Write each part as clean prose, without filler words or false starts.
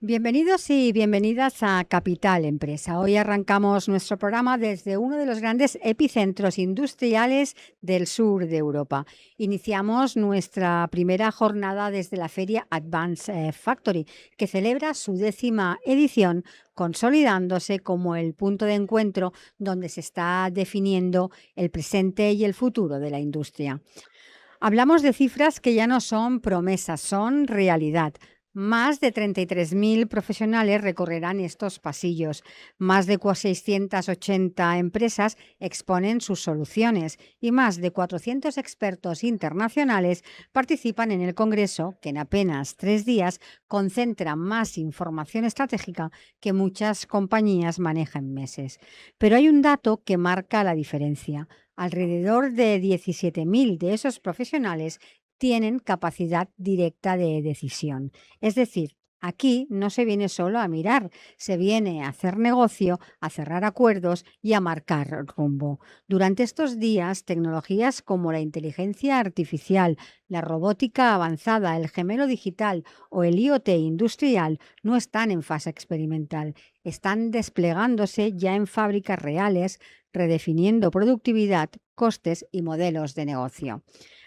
Bienvenidos y bienvenidas a Capital Empresa. Hoy arrancamos nuestro programa desde uno de los grandes epicentros industriales del sur de Europa. Iniciamos nuestra primera jornada desde la feria Advance Factory, que celebra su 10ª edición, consolidándose como el punto de encuentro donde se está definiendo el presente y el futuro de la industria. Hablamos de cifras que ya no son promesas, son realidad. Más de 33.000 profesionales recorrerán estos pasillos. Más de 680 empresas exponen sus soluciones y más de 400 expertos internacionales participan en el Congreso, que en apenas 3 días concentra más información estratégica que muchas compañías manejan en meses. Pero hay un dato que marca la diferencia. Alrededor de 17.000 de esos profesionales tienen capacidad directa de decisión. Es decir, aquí no se viene solo a mirar, se viene a hacer negocio, a cerrar acuerdos y a marcar rumbo. Durante estos días, tecnologías como la inteligencia artificial, la robótica avanzada, el gemelo digital o el IoT industrial no están en fase experimental, están desplegándose ya en fábricas reales, redefiniendo productividad, costes y modelos de negocio.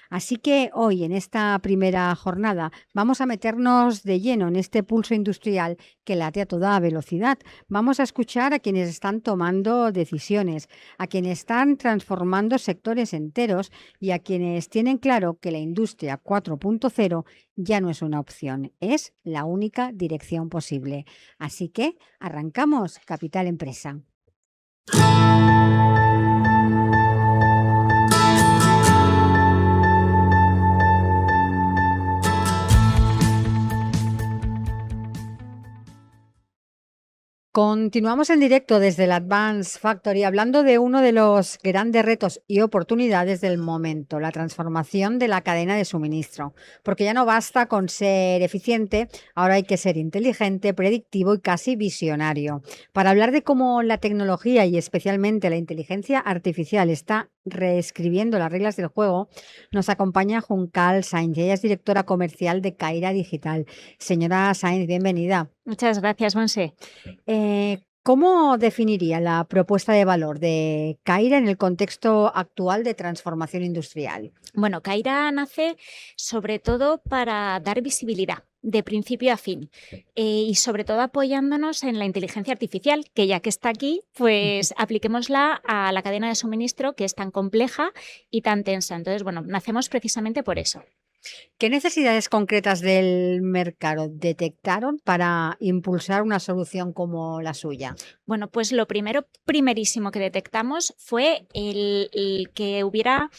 Así que hoy, en esta primera jornada, vamos a meternos de lleno en este pulso industrial que late a toda velocidad. Vamos a escuchar a quienes están tomando decisiones, a quienes están transformando sectores enteros y a quienes tienen claro que la industria 4.0 ya no es una opción, es la única dirección posible. Así que arrancamos Capital Empresa. Continuamos en directo desde el Advance Factory hablando de uno de los grandes retos y oportunidades del momento, la transformación de la cadena de suministro. Porque ya no basta con ser eficiente, ahora hay que ser inteligente, predictivo y casi visionario. Para hablar de cómo la tecnología y especialmente la inteligencia artificial está reescribiendo las reglas del juego, nos acompaña Juncal Sainz. Ella es directora comercial de Caira Digital. Señora Sainz, bienvenida. Muchas gracias, Monse. ¿Cómo definiría la propuesta de valor de Caira en el contexto actual de transformación industrial? Bueno, Caira nace sobre todo para dar visibilidad de principio a fin y sobre todo apoyándonos en la inteligencia artificial, que ya que está aquí, pues apliquémosla a la cadena de suministro que es tan compleja y tan tensa. Entonces, bueno, nacemos precisamente por eso. ¿Qué necesidades concretas del mercado detectaron para impulsar una solución como la suya? Bueno, pues lo primerísimo que detectamos fue el que hubiera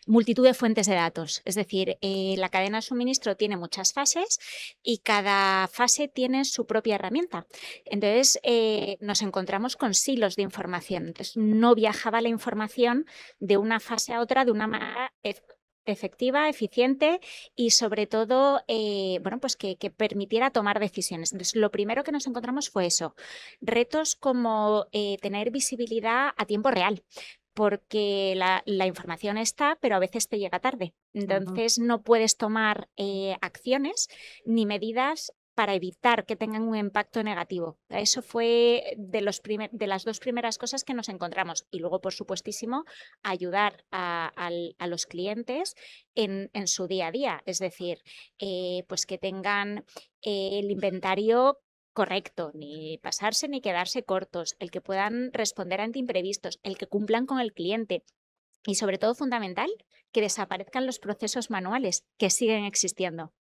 multitud de fuentes de datos. Es decir, la cadena de suministro tiene muchas fases y cada fase tiene su propia herramienta. Entonces, nos encontramos con silos de información. Entonces, no viajaba la información de una fase a otra de una manera efectiva, eficiente y sobre todo bueno, pues que permitiera tomar decisiones. Entonces, lo primero que nos encontramos fue eso, retos como tener visibilidad a tiempo real, porque la información está, pero a veces te llega tarde. Entonces, no puedes tomar acciones ni medidas para evitar que tengan un impacto negativo. Eso fue de las dos primeras cosas que nos encontramos. Y luego, por supuestísimo, ayudar a los clientes en su día a día. Es decir, pues que tengan el inventario correcto, ni pasarse ni quedarse cortos, el que puedan responder ante imprevistos, el que cumplan con el cliente. Y sobre todo, fundamental, que desaparezcan los procesos manuales que siguen existiendo.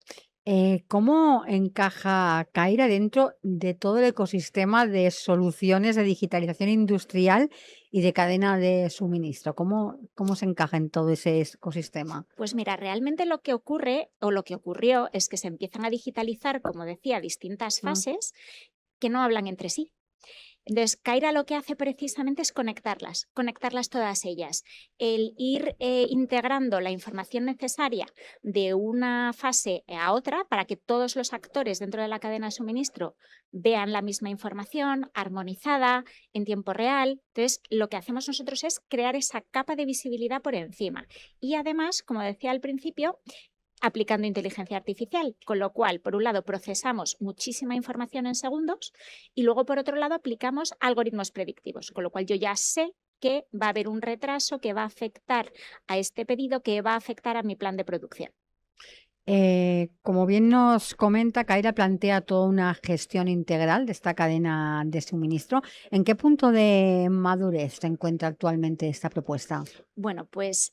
¿Cómo encaja Caira dentro de todo el ecosistema de soluciones de digitalización industrial y de cadena de suministro? ¿Cómo se encaja en todo ese ecosistema? Pues mira, realmente lo que ocurre o lo que ocurrió es que se empiezan a digitalizar, como decía, distintas fases que no hablan entre sí. Entonces, Caira lo que hace precisamente es conectarlas todas ellas, el ir integrando la información necesaria de una fase a otra para que todos los actores dentro de la cadena de suministro vean la misma información armonizada en tiempo real. Entonces, lo que hacemos nosotros es crear esa capa de visibilidad por encima y además, como decía al principio, aplicando inteligencia artificial, con lo cual, por un lado, procesamos muchísima información en segundos y luego, por otro lado, aplicamos algoritmos predictivos, con lo cual yo ya sé que va a haber un retraso que va a afectar a este pedido, que va a afectar a mi plan de producción. Como bien nos comenta, Kaira plantea toda una gestión integral de esta cadena de suministro. ¿En qué punto de madurez se encuentra actualmente esta propuesta? Bueno, pues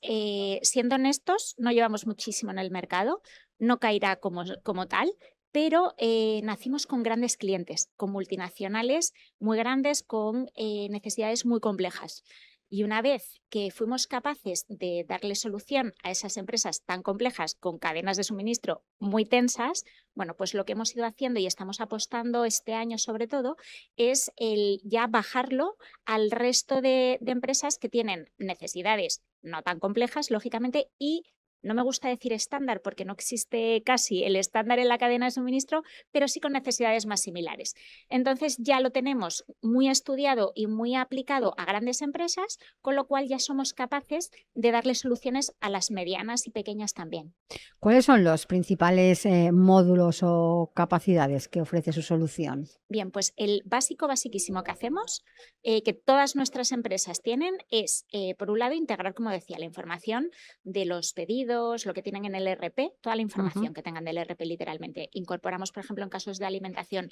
siendo honestos, no llevamos muchísimo en el mercado, no Kaira como tal, pero nacimos con grandes clientes, con multinacionales muy grandes, con necesidades muy complejas. Y una vez que fuimos capaces de darle solución a esas empresas tan complejas con cadenas de suministro muy tensas, bueno, pues lo que hemos ido haciendo y estamos apostando este año sobre todo es el ya bajarlo al resto de empresas que tienen necesidades no tan complejas, lógicamente, y no me gusta decir estándar porque no existe casi el estándar en la cadena de suministro, pero sí con necesidades más similares. Entonces ya lo tenemos muy estudiado y muy aplicado a grandes empresas, con lo cual ya somos capaces de darle soluciones a las medianas y pequeñas también. ¿Cuáles son los principales módulos o capacidades que ofrece su solución? Bien, pues el basiquísimo que hacemos, que todas nuestras empresas tienen, es, por un lado, integrar, como decía, la información de los pedidos, lo que tienen en el ERP, toda la información que tengan del ERP literalmente. Incorporamos, por ejemplo, en casos de alimentación,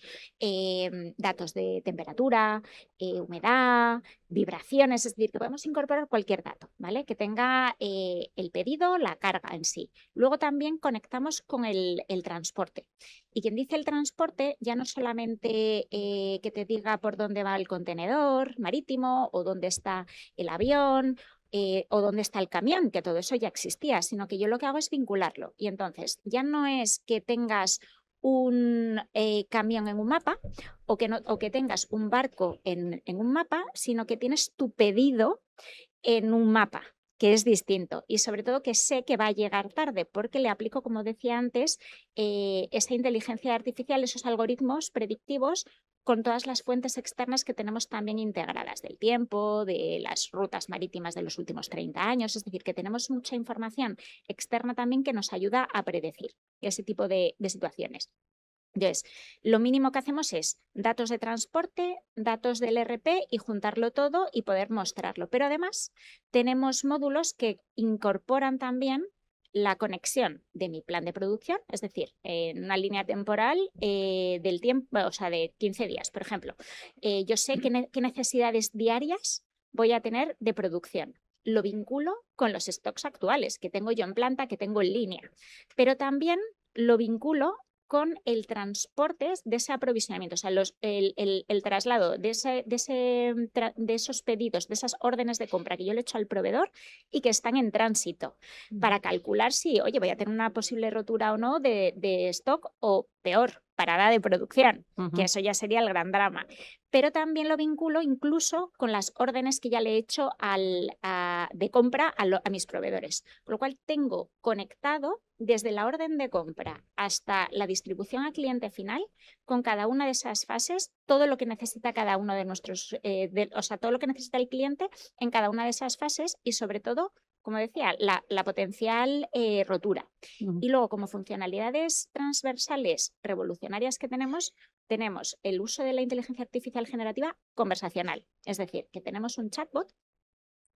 datos de temperatura, humedad, vibraciones, es decir, que podemos incorporar cualquier dato, ¿vale? Que tenga el pedido, la carga en sí. Luego también conectamos con el transporte. Y quien dice el transporte ya no solamente que te diga por dónde va el contenedor marítimo o dónde está el avión o dónde está el camión, que todo eso ya existía, sino que yo lo que hago es vincularlo. Y entonces ya no es que tengas un camión en un mapa o que tengas un barco en un mapa, sino que tienes tu pedido en un mapa, que es distinto, y sobre todo que sé que va a llegar tarde porque le aplico, como decía antes, esa inteligencia artificial, esos algoritmos predictivos con todas las fuentes externas que tenemos también integradas del tiempo, de las rutas marítimas de los últimos 30 años, es decir, que tenemos mucha información externa también que nos ayuda a predecir ese tipo de situaciones. Entonces, lo mínimo que hacemos es datos de transporte, datos del ERP y juntarlo todo y poder mostrarlo. Pero además tenemos módulos que incorporan también la conexión de mi plan de producción, es decir, en una línea temporal del tiempo, o sea, de 15 días, por ejemplo. Yo sé qué necesidades diarias voy a tener de producción. Lo vinculo con los stocks actuales que tengo yo en planta, que tengo en línea, pero también lo vinculo con el transporte de ese aprovisionamiento, o sea, el traslado de esos pedidos, de esas órdenes de compra que yo le he hecho al proveedor y que están en tránsito, para calcular si, oye, voy a tener una posible rotura o no de stock o peor, parada de producción, que eso ya sería el gran drama. Pero también lo vinculo incluso con las órdenes que ya le he hecho de compra a mis proveedores. Con lo cual tengo conectado desde la orden de compra hasta la distribución al cliente final, con cada una de esas fases, todo lo que necesita cada uno de nuestros, o sea, todo lo que necesita el cliente en cada una de esas fases y sobre todo, como decía, la potencial rotura. Y luego, como funcionalidades transversales revolucionarias que tenemos el uso de la inteligencia artificial generativa conversacional. Es decir, que tenemos un chatbot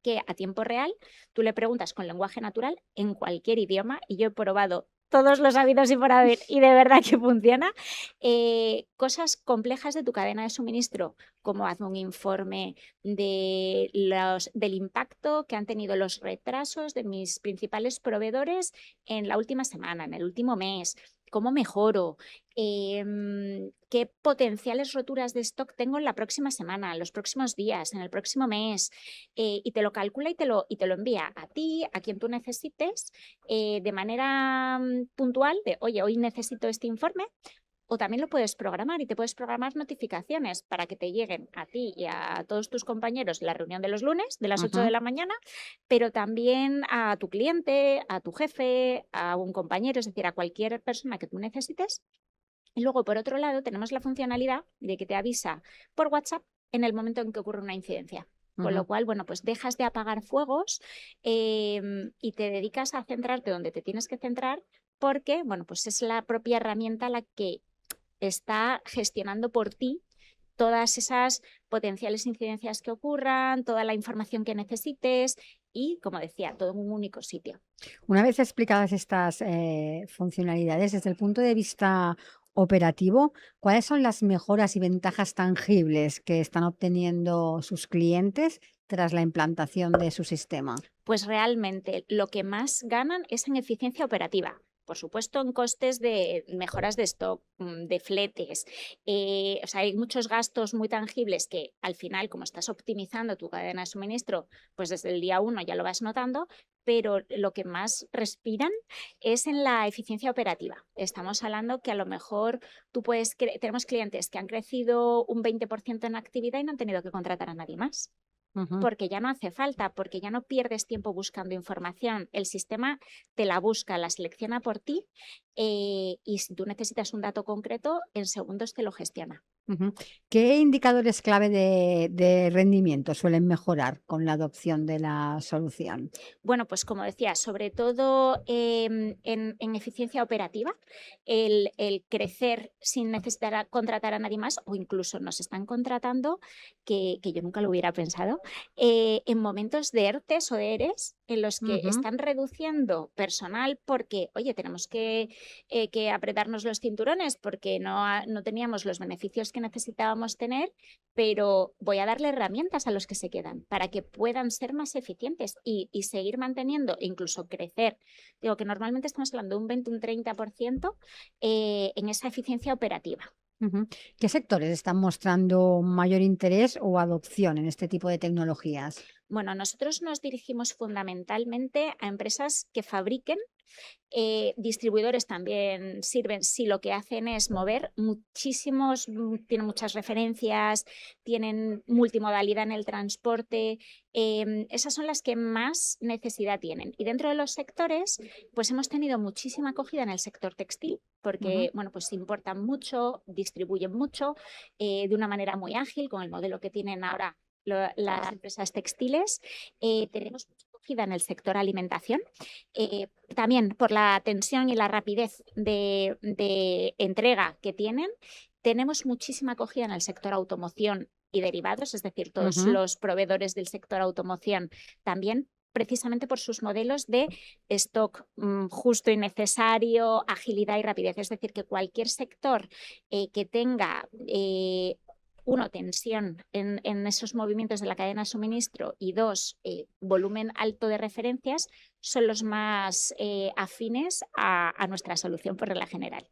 que a tiempo real tú le preguntas con lenguaje natural en cualquier idioma, y yo he probado todos los habidos y por haber, y de verdad que funciona, cosas complejas de tu cadena de suministro, como hazme un informe del impacto que han tenido los retrasos de mis principales proveedores en la última semana, en el último mes, cómo mejoro, qué potenciales roturas de stock tengo en la próxima semana, en los próximos días, en el próximo mes, y te lo calcula y te lo envía a ti, a quien tú necesites, de manera puntual de, oye, hoy necesito este informe. O también lo puedes programar y te puedes programar notificaciones para que te lleguen a ti y a todos tus compañeros la reunión de los lunes de las 8 de la mañana, pero también a tu cliente, a tu jefe, a un compañero, es decir, a cualquier persona que tú necesites. Y luego, por otro lado, tenemos la funcionalidad de que te avisa por WhatsApp en el momento en que ocurre una incidencia. Con lo cual, bueno, pues dejas de apagar fuegos y te dedicas a centrarte donde te tienes que centrar porque, bueno, pues es la propia herramienta la que está gestionando por ti todas esas potenciales incidencias que ocurran, toda la información que necesites y, como decía, todo en un único sitio. Una vez explicadas estas funcionalidades desde el punto de vista operativo, ¿cuáles son las mejoras y ventajas tangibles que están obteniendo sus clientes tras la implantación de su sistema? Pues realmente lo que más ganan es en eficiencia operativa. Por supuesto, en costes de mejoras de stock, de fletes. O sea, hay muchos gastos muy tangibles que al final, como estás optimizando tu cadena de suministro, pues desde el día 1 ya lo vas notando, pero lo que más respiran es en la eficiencia operativa. Estamos hablando que a lo mejor tenemos clientes que han crecido un 20% en actividad y no han tenido que contratar a nadie más. Porque ya no hace falta, porque ya no pierdes tiempo buscando información. El sistema te la busca, la selecciona por ti y si tú necesitas un dato concreto, en segundos te lo gestiona. ¿Qué indicadores clave de rendimiento suelen mejorar con la adopción de la solución? Bueno, pues como decía, sobre todo en eficiencia operativa, el crecer sin necesitar contratar a nadie más o incluso nos están contratando, que yo nunca lo hubiera pensado, en momentos de ERTES o de ERES en los que están reduciendo personal porque, oye, tenemos que apretarnos los cinturones porque no teníamos los beneficios que necesitábamos tener, pero voy a darle herramientas a los que se quedan para que puedan ser más eficientes y seguir manteniendo e incluso crecer. Digo que normalmente estamos hablando de un 20, un 30% en esa eficiencia operativa. ¿Qué sectores están mostrando mayor interés o adopción en este tipo de tecnologías? Bueno, nosotros nos dirigimos fundamentalmente a empresas que fabriquen. Distribuidores también sirven si lo que hacen es mover muchísimos, tienen muchas referencias, tienen multimodalidad en el transporte, esas son las que más necesidad tienen. Y dentro de los sectores, pues hemos tenido muchísima acogida en el sector textil, porque bueno, pues importan mucho, distribuyen mucho, de una manera muy ágil, con el modelo que tienen ahora las empresas textiles. Tenemos mucha acogida en el sector alimentación, también por la tensión y la rapidez de entrega que tienen. Tenemos muchísima acogida en el sector automoción y derivados, es decir, todos los proveedores del sector automoción también, precisamente por sus modelos de stock justo y necesario, agilidad y rapidez. Es decir, que cualquier sector que tenga uno, tensión en esos movimientos de la cadena de suministro y dos, volumen alto de referencias, son los más afines a nuestra solución por regla general.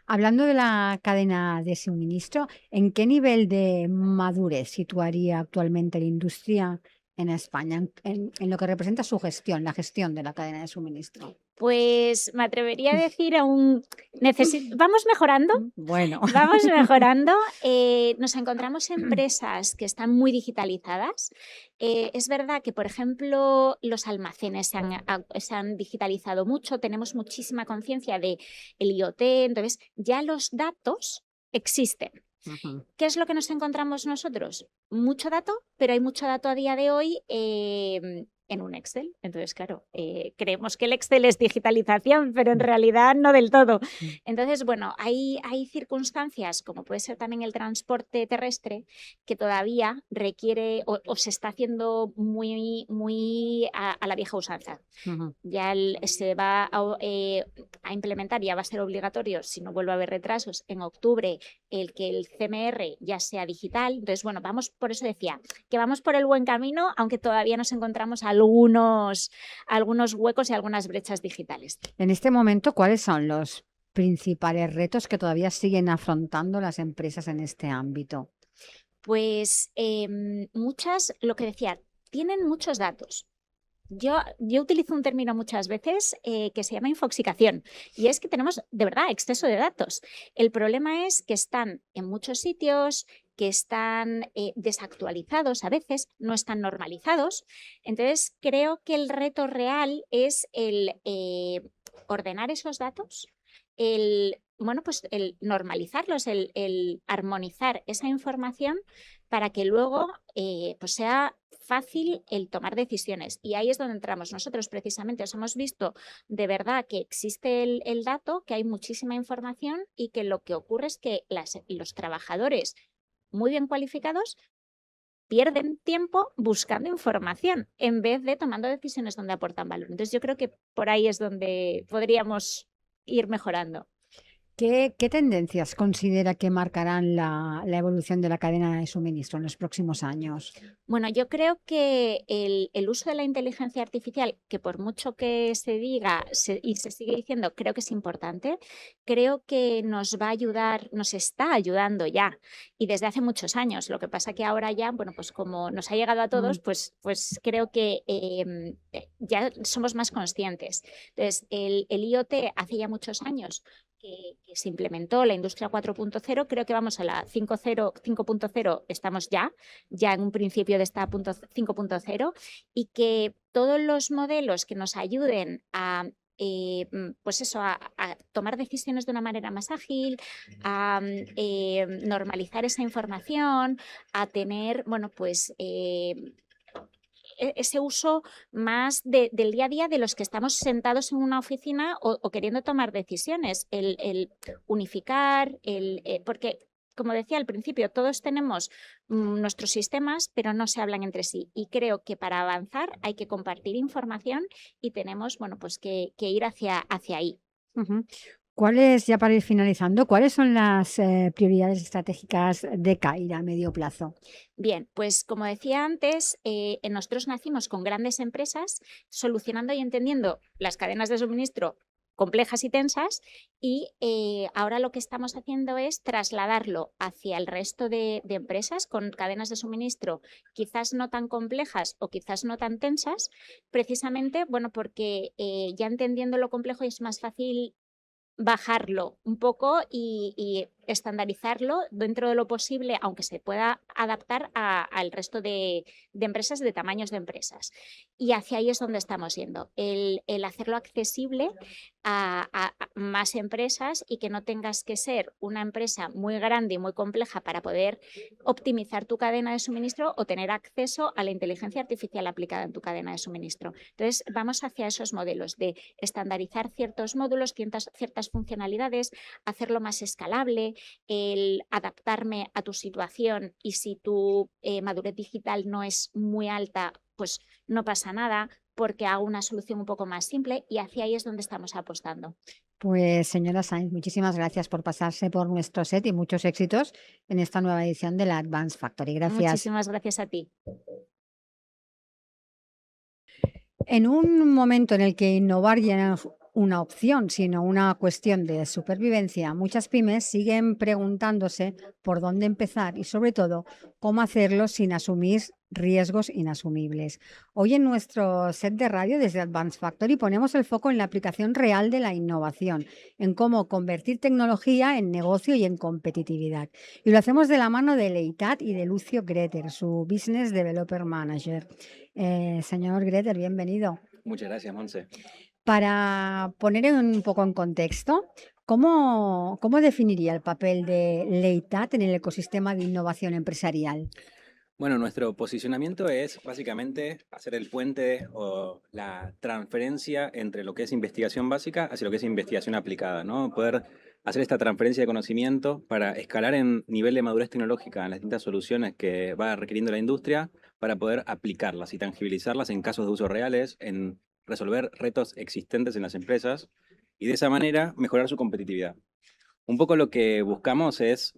Hablando de la cadena de suministro, ¿en qué nivel de madurez situaría actualmente la industria en España en lo que representa su gestión, la gestión de la cadena de suministro? Pues me atrevería a decir vamos mejorando. Bueno. Vamos mejorando. Nos encontramos empresas que están muy digitalizadas. Es verdad que, por ejemplo, los almacenes se han digitalizado mucho. Tenemos muchísima conciencia del IoT. Entonces, ya los datos existen. ¿Qué es lo que nos encontramos nosotros? Mucho dato, pero hay mucho dato a día de hoy en un Excel. Entonces, claro, creemos que el Excel es digitalización, pero en realidad no del todo. Entonces, bueno, hay circunstancias, como puede ser también el transporte terrestre, que todavía requiere o se está haciendo muy a la vieja usanza. Ya se va a implementar, ya va a ser obligatorio, si no vuelve a haber retrasos, en octubre, el que el CMR ya sea digital. Entonces, bueno, por eso decía que vamos por el buen camino, aunque todavía nos encontramos algunos huecos y algunas brechas digitales. En este momento, ¿cuáles son los principales retos que todavía siguen afrontando las empresas en este ámbito? Pues muchas, lo que decía, tienen muchos datos. Yo utilizo un término muchas veces que se llama infoxicación, y es que tenemos de verdad exceso de datos. El problema es que están en muchos sitios, que están desactualizados a veces, no están normalizados. Entonces creo que el reto real es el ordenar esos datos, el, bueno, pues el normalizarlos, el armonizar esa información para que luego pues sea fácil el tomar decisiones. Y ahí es donde entramos nosotros precisamente. Os hemos visto de verdad que existe el dato, que hay muchísima información y que lo que ocurre es que los trabajadores muy bien cualificados pierden tiempo buscando información en vez de tomando decisiones donde aportan valor. Entonces yo creo que por ahí es donde podríamos ir mejorando. ¿Qué tendencias considera que marcarán la evolución de la cadena de suministro en los próximos años? Bueno, yo creo que el uso de la inteligencia artificial, que por mucho que se diga y se sigue diciendo, creo que es importante, creo que nos va a ayudar, nos está ayudando ya, y desde hace muchos años. Lo que pasa que ahora ya, bueno, pues como nos ha llegado a todos, pues creo que ya somos más conscientes. Entonces, el IoT hace ya muchos años que se implementó la industria 4.0, creo que vamos a la 5.0, estamos ya en un principio de esta 5.0, y que todos los modelos que nos ayuden a pues eso, a tomar decisiones de una manera más ágil, a normalizar esa información, a tener, bueno, pues ese uso más del día a día de los que estamos sentados en una oficina o queriendo tomar decisiones, el unificar, porque como decía al principio, todos tenemos nuestros sistemas, pero no se hablan entre sí. Y creo que para avanzar hay que compartir información y tenemos, bueno, pues que ir hacia ahí. Ya para ir finalizando, cuáles son las prioridades estratégicas de CAIRA a medio plazo? Bien, pues como decía antes, nosotros nacimos con grandes empresas solucionando y entendiendo las cadenas de suministro complejas y tensas, y ahora lo que estamos haciendo es trasladarlo hacia el resto de empresas con cadenas de suministro quizás no tan complejas o quizás no tan tensas, precisamente, bueno, porque ya entendiendo lo complejo es más fácil bajarlo un poco y estandarizarlo dentro de lo posible, aunque se pueda adaptar al resto de empresas, de tamaños de empresas. Y hacia ahí es donde estamos yendo, el hacerlo accesible a más empresas y que no tengas que ser una empresa muy grande y muy compleja para poder optimizar tu cadena de suministro o tener acceso a la inteligencia artificial aplicada en tu cadena de suministro. Entonces, vamos hacia esos modelos de estandarizar ciertos módulos, ciertas funcionalidades, hacerlo más escalable, el adaptarme a tu situación, y si tu madurez digital no es muy alta, pues no pasa nada porque hago una solución un poco más simple, y hacia ahí es donde estamos apostando. Pues señora Sainz, muchísimas gracias por pasarse por nuestro set y muchos éxitos en esta nueva edición de la Advanced Factory. Gracias. Muchísimas gracias a ti. En un momento en el que innovar ya no es una opción, sino una cuestión de supervivencia, muchas pymes siguen preguntándose por dónde empezar y, sobre todo, cómo hacerlo sin asumir riesgos inasumibles. Hoy en nuestro set de radio desde Advanced Factory ponemos el foco en la aplicación real de la innovación, en cómo convertir tecnología en negocio y en competitividad. Y lo hacemos de la mano de Leitat y de Lucio Greter, su Business Developer Manager. Señor Greter, bienvenido. Muchas gracias, Monse. Para poner un poco en contexto, ¿cómo definiría el papel de Leitat en el ecosistema de innovación empresarial? Bueno, nuestro posicionamiento es básicamente hacer el puente o la transferencia entre lo que es investigación básica hacia lo que es investigación aplicada, ¿no? Poder hacer esta transferencia de conocimiento para escalar en nivel de madurez tecnológica en las distintas soluciones que va requiriendo la industria, para poder aplicarlas y tangibilizarlas en casos de uso reales, en resolver retos existentes en las empresas y de esa manera mejorar su competitividad. Un poco lo que buscamos es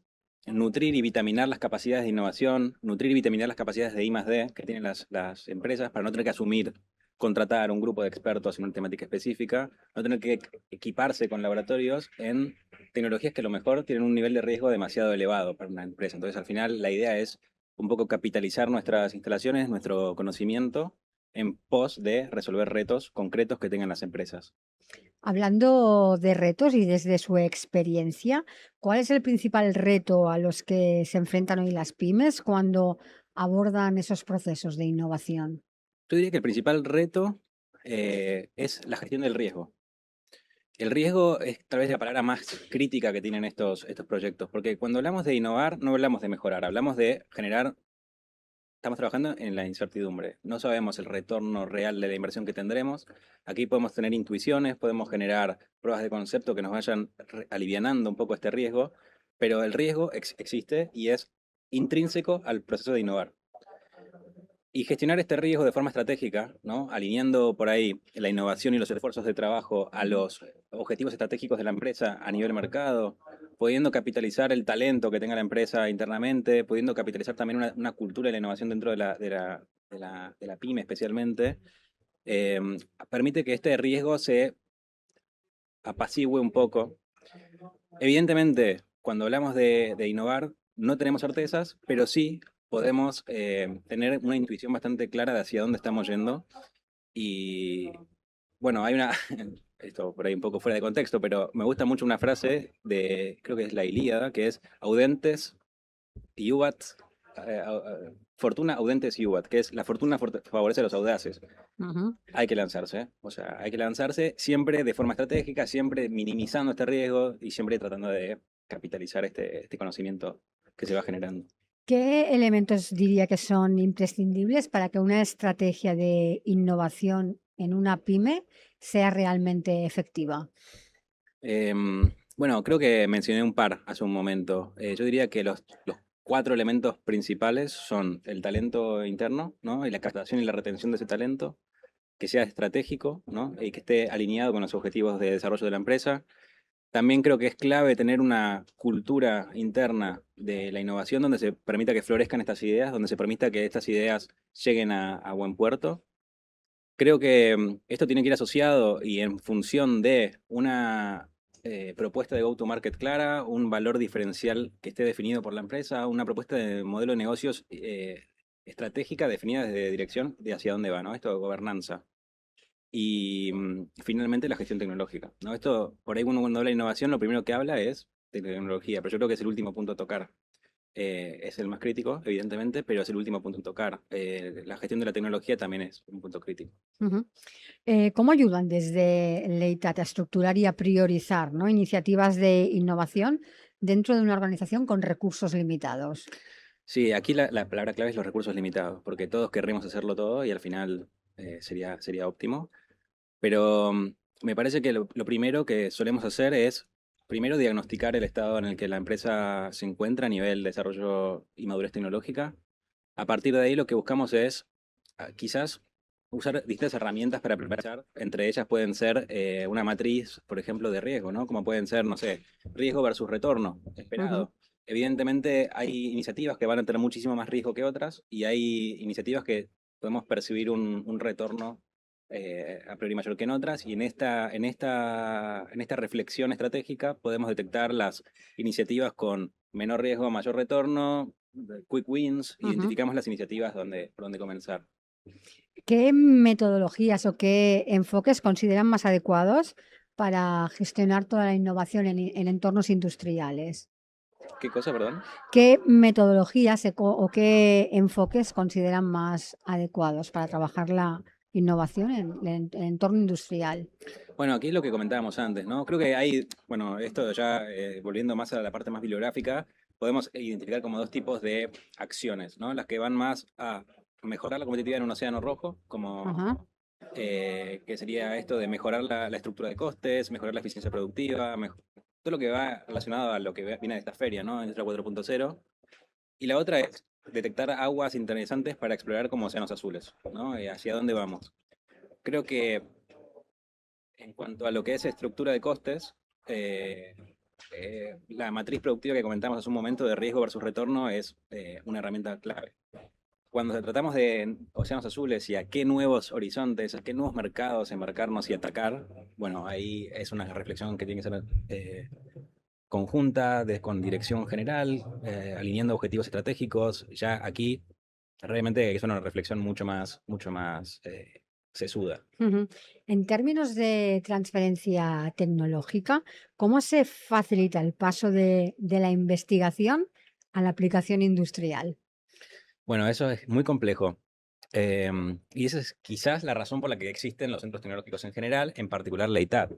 nutrir y vitaminar las capacidades de innovación, nutrir y vitaminar las capacidades de I+D que tienen las empresas, para no tener que asumir, contratar un grupo de expertos en una temática específica, no tener que equiparse con laboratorios en tecnologías que a lo mejor tienen un nivel de riesgo demasiado elevado para una empresa. Entonces, al final, la idea es un poco capitalizar nuestras instalaciones, nuestro conocimiento, en pos de resolver retos concretos que tengan las empresas. Hablando de retos y desde su experiencia, ¿cuál es el principal reto a los que se enfrentan hoy las pymes cuando abordan esos procesos de innovación? Yo diría que el principal reto es la gestión del riesgo. El riesgo es tal vez la palabra más crítica que tienen estos proyectos, porque cuando hablamos de innovar, no hablamos de mejorar, hablamos de generar. Estamos trabajando en la incertidumbre. No sabemos el retorno real de la inversión que tendremos. Aquí podemos tener intuiciones, podemos generar pruebas de concepto que nos vayan alivianando un poco este riesgo, pero el riesgo existe y es intrínseco al proceso de innovar. Y gestionar este riesgo de forma estratégica, ¿no? Alineando por ahí la innovación y los esfuerzos de trabajo a los objetivos estratégicos de la empresa a nivel mercado, pudiendo capitalizar el talento que tenga la empresa internamente, pudiendo capitalizar también una cultura de la innovación dentro de la pyme especialmente, eh, permite que este riesgo se apacigüe un poco. Evidentemente, cuando hablamos de innovar, no tenemos certezas, pero sí podemos tener una intuición bastante clara de hacia dónde estamos yendo. Y bueno, hay una, esto por ahí un poco fuera de contexto, pero me gusta mucho una frase de, creo que es la Ilíada, que es Audentes iubat, fortuna audentes iubat, que es la fortuna favorece a los audaces. Ujú. Hay que lanzarse, o sea, hay que lanzarse siempre de forma estratégica, siempre minimizando este riesgo y siempre tratando de capitalizar este conocimiento que se va generando. ¿Qué elementos diría que son imprescindibles para que una estrategia de innovación en una pyme sea realmente efectiva? Bueno, creo que mencioné un par hace un momento. Yo diría que los cuatro elementos principales son el talento interno, ¿no? Y la captación y la retención de ese talento, que sea estratégico, ¿no? Y que esté alineado con los objetivos de desarrollo de la empresa. También creo que es clave tener una cultura interna de la innovación donde se permita que florezcan estas ideas, donde se permita que estas ideas lleguen a buen puerto. Creo que esto tiene que ir asociado y en función de una propuesta de go-to-market clara, un valor diferencial que esté definido por la empresa, una propuesta de modelo de negocios estratégica definida desde dirección de hacia dónde va, ¿no? Esto de gobernanza. Y finalmente la gestión tecnológica, ¿no? Esto, por ahí uno cuando habla de innovación, lo primero que habla es de tecnología, pero yo creo que es el último punto a tocar. Es el más crítico, evidentemente, pero es el último punto a tocar. La gestión de la tecnología también es un punto crítico. Ujú. ¿Cómo ayudan desde Leitat a estructurar y a priorizar, ¿no?, iniciativas de innovación dentro de una organización con recursos limitados? Sí, aquí la palabra clave es los recursos limitados, porque todos querremos hacerlo todo y al final sería óptimo. Pero me parece que lo primero que solemos hacer es, primero, diagnosticar el estado en el que la empresa se encuentra a nivel de desarrollo y madurez tecnológica. A partir de ahí lo que buscamos es quizás usar distintas herramientas para preparar. Entre ellas pueden ser una matriz, por ejemplo, de riesgo, ¿no? Como pueden ser, no sé, riesgo versus retorno Ujú. esperado. Evidentemente hay iniciativas que van a tener muchísimo más riesgo que otras y hay iniciativas que podemos percibir un retorno a priori mayor que en otras y en esta reflexión estratégica podemos detectar las iniciativas con menor riesgo, mayor retorno, quick wins, Ujú. identificamos las iniciativas por donde comenzar. ¿Qué metodologías o qué enfoques consideran más adecuados para gestionar toda la innovación en entornos industriales? ¿Qué cosa, perdón? ¿Qué metodologías o qué enfoques consideran más adecuados para trabajar la innovación en el entorno industrial? Bueno, aquí es lo que comentábamos antes, ¿no? Creo que hay, bueno, esto ya volviendo más a la parte más bibliográfica, podemos identificar como dos tipos de acciones, ¿no? Las que van más a mejorar la competitividad en un océano rojo, como Ajá. que sería esto de mejorar la estructura de costes, mejorar la eficiencia productiva, todo lo que va relacionado a lo que viene de esta feria, ¿no? Industria 4.0. Y la otra es detectar aguas interesantes para explorar como océanos azules, ¿no? Hacia dónde vamos. Creo que en cuanto a lo que es estructura de costes, eh, la matriz productiva que comentamos hace un momento de riesgo versus retorno es una herramienta clave. Cuando tratamos de océanos azules y a qué nuevos horizontes, a qué nuevos mercados embarcarnos y atacar, bueno, ahí es una reflexión que tiene que ser conjunta, con dirección general, alineando objetivos estratégicos. Ya aquí realmente es una reflexión mucho más sesuda. Ujú. En términos de transferencia tecnológica, ¿cómo se facilita el paso de la investigación a la aplicación industrial? Bueno, eso es muy complejo. Y esa es quizás la razón por la que existen los centros tecnológicos en general, en particular la ITAD.